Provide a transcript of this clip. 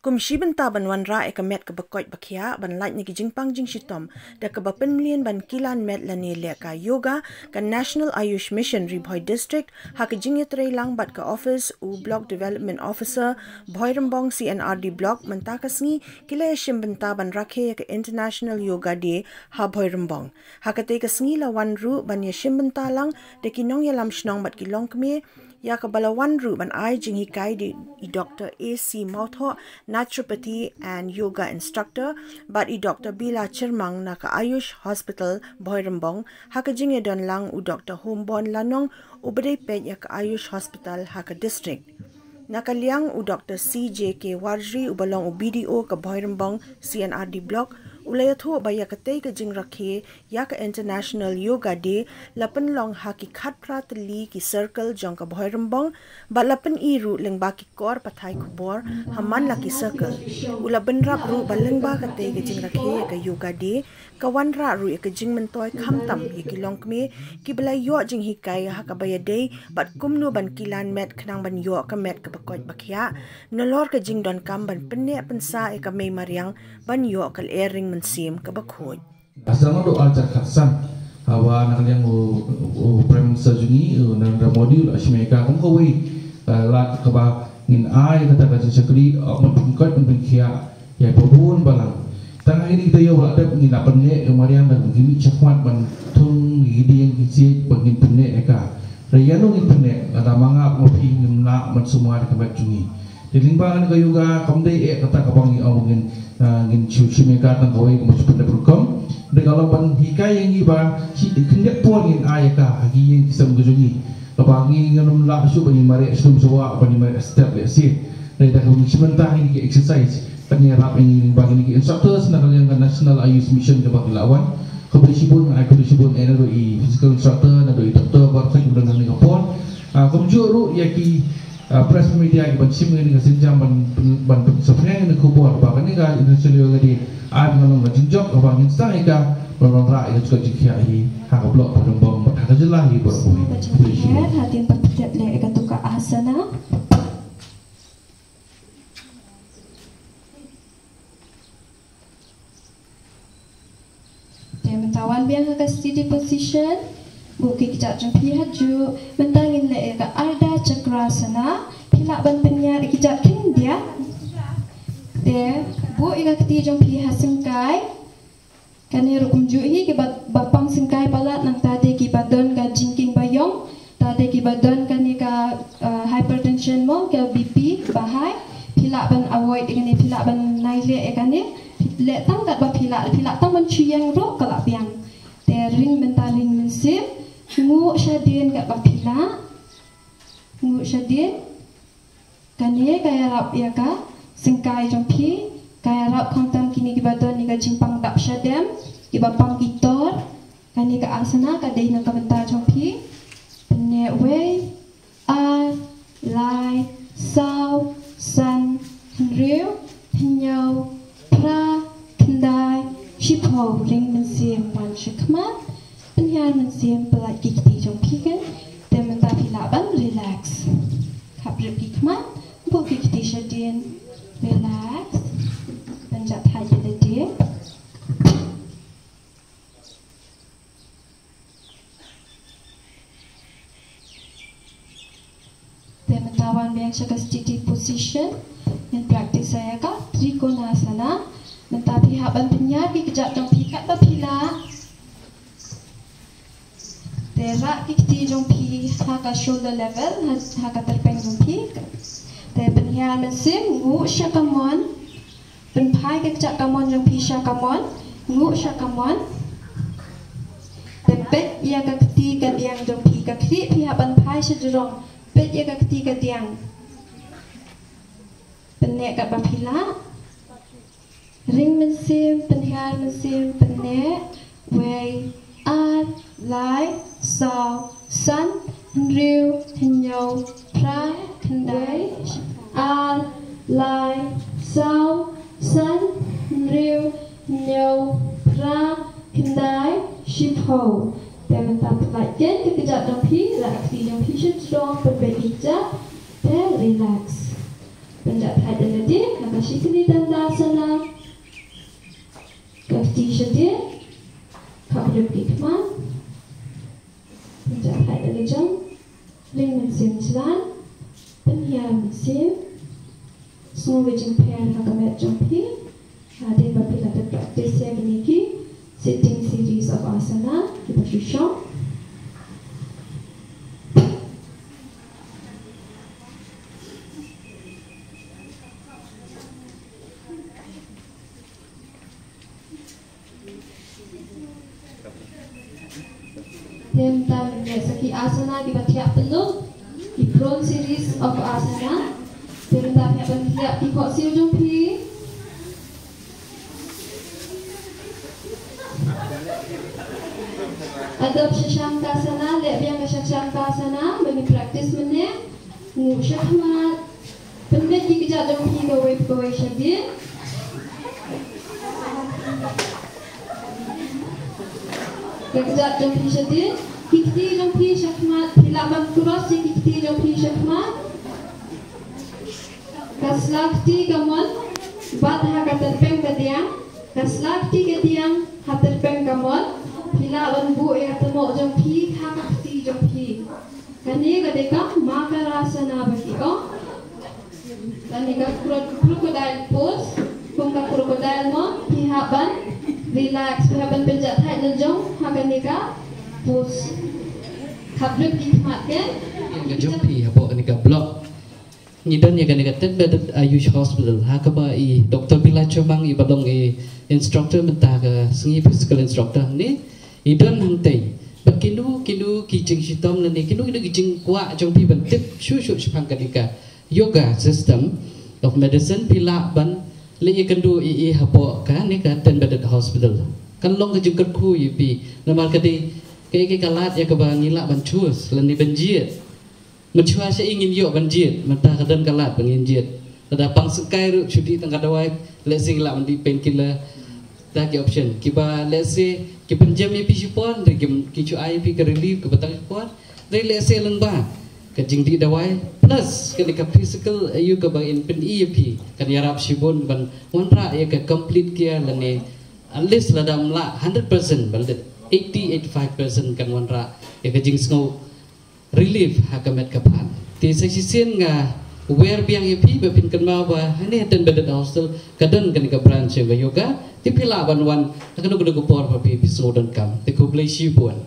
Kumshi benta ban wanra ekamet ke bekoi bakia ban light ni jingpang jing shitom da ke bapen million ban kilan met lani leka yoga ka National Ayush Mission Ribhoi District ha ke jing yetre lang bat ke office u block development officer Bhoirambong CNRD block mentakasngi kila yashim benta ban rakhe ke International Yoga Day ha Bhoirambong ha ke te kasngi la wan ru ban yashim benta lang de kinong yalam shnong bat kilong kme ya ke balawan ru ban ai jing hikai di Dr. AC Mautho naturopathy and yoga instructor but Dr. Bila Chirmang na ka Ayush Hospital Bhoirambong ha ke jing don lang u Dr. Hombon Lanong u bedai pet ya ka Ayush Hospital ha ke district nakaliang u Dr. CJK Warji u balong u BDO ka Bhoirambong CNRD block ulayatho baya katay ka jing rakhe ya ka International Yoga Day lapan long haki khatpra tali ki circle jong ka Bhoirambong ba lapan iru leng ba ki kor pathay kubor haman la ki circle ulaban rap ru baleng ba katay ka jing rakhe ya ka Yoga Day kawan ra ru ya ka jing mentoy khamtam ya ki long kme ki balay yo jing hikai ha ka baya day bat kumno ban kilan met khnang ban yo ka met ka bakot bakya nolor ka jing don kam ban penne pensa e ka may mariang ban yo kal ering mensim ka bakhoj asal do aljar khasan hawa nakaliang u prime minister jungi Narendra Modi ashmeka kong kawi la ka ba ngin ai kata ka sakri mengkot mengkia ya pobun balang tangah ini kita yo ada ngin apne mariang dan gimi chakwat ban thung gidi yang kisi pengin penne eka rayano ngin penne ada manga mopi ngimna man semua ka bat jungi dilingbangan ka yoga kamdai kata ka bangi awngin ngin chimeka tang kawai ko machpun da program de kalau ban hikai yang iba si kendak puan ngin ayaka hagi yang kisam gujungi kabangi nganum la su bani mare sum suwa bani mare step le si de da ko sementah ini ki exercise penyerap ini bagi ni instructors nak yang National Ayush Mission ke bagi lawan kebersibun ero i physical instructor na do doktor barsa kemudian ni kapon komjuru yaki press media ki bansim ni kasinjam ban sebenarnya ni kubur bahkan ni ka International Yoga Day ai ngalong ka jinjok ka bangin sa ika orang ra ika juga jikya hi ha ka blok Bhoirambong ha ka jelah hi berpui hatin papitat le ika tuka asana mentawan biang ka steady position buki kijak jempi haju mentangin le ka Ardha Chakrasana pila ban penyar kijak kin dia de bu ika keti jempi hasingkai kani rukum juhi ke bapang singkai palat nang tade ki badon ka jingking bayong tade ki badon kani ka hypertension mo ke BP bahai pila ban avoid ini pila ban naile ekani le tang kat ba pila tang ban chuyang ro kala biang te ring mentaling mensim ngu syadin kat ba pila ngu syadin kani kaya rap ya ka singkai jompi kaya rap kontam kini ki badon ni ka jimpang dap syadam ki bapang kitor kani ka asana ka dei nang ka benta jompi pene way a lai sau san riu nyau pra kendai shipho ring mensim pan shikmat penyan mensim pelak kikti jompi kan dan menta pila ban relax kabrip kikmat bu kikti syadin relax penjat haji ledih dan mentawan biang syaka steady position yang praktis saya ka Trikonasana menta pihak ban penyar ki kejap jong pikat ba pila terak kikti jong pi haka shoulder level haka terpeng jong pi te penyar mensim ngu syakamon penpai ke kejap kamon jong pi syakamon ngu syakamon te pet ia ka keti ka diang jong pi ka kri pihak ban pai sederong pet ia ka keti ka diang penek kat bapila ring mensim penhar mensim penek way ar lai sau san riu nyau pra kendai ar lai sau san riu nyau pra kendai shipho dan mentap pelajar kejap jampi rakti jampi strong berbeza dan relax. Penjat hai dan dia, maka shikini dan dasana. Kafti shadir, kabrib ikman. Penjat hai dan jam, ling mensim jalan, penhiar mensim. Semua wajib pair hakamet jampi. Hadir bapila the practice yang ini sitting series of asana kita susah. Then saki asana di batia penuh di prone series of asana. Then kita batia di hot seal jumpi. Adab Shashankasana, lebiang Shashankasana, bagi praktis menit, Shahmat, pendet dikejap jompi gawai syadir. Kejap jompi syadir, kikti jompi Shahmat, hilaman kuras kikti jompi Shahmat. Kaslakti kamon, bat hakaterpeng kadiang, kaslakti kadiang, haterpeng kamon. Bila bu ya temo jompi hakti jompi kani kadeka maka rasa na bagi ko kani ka crocodile pose kung ka crocodile mo pihaban relax pihaban penjat hai jong hakani ka pose kabruk hikmat kan ka jompi hapo kani ka block ni don ya kani ka Embedded Ayush Hospital hakaba I Dr. Bila Chomang I badong I instructor menta ka sengi physical instructor ni Idon hantai, berkinu kijing sitom lani kinu kijing kuat jompi bentip shushu sepang kadika yoga system of medicine pila ban lagi kendu I hapo kan ni kan Embedded Hospital kan long kijing kerku ipi nama kadi kayak kalat ya kebang ngilak ban chus lani banjir menchua saya ingin yo banjir mentah kadan kalat banjir ada pang sekai ru cuti tengah dawai let's say ngilak mandi painkiller tak option kiba let's say ki penjam IP support ki chu IP ke relief ke batang support dari let's say lengba ke jingdi dawai plus ke physical you ke bang in pen EP kan yarap sibon ban wanra ya ke complete care lani at least ladam la 100% baldet 80-85% kan wanra ya ke jing snow relief hakamet kapan ti sesisian nga where biang EP bepin kan mawa hani dan Embedded Hostel kadan kan ke branch yoga ti pila ban akan udah por papi episode kam te ko bless you buan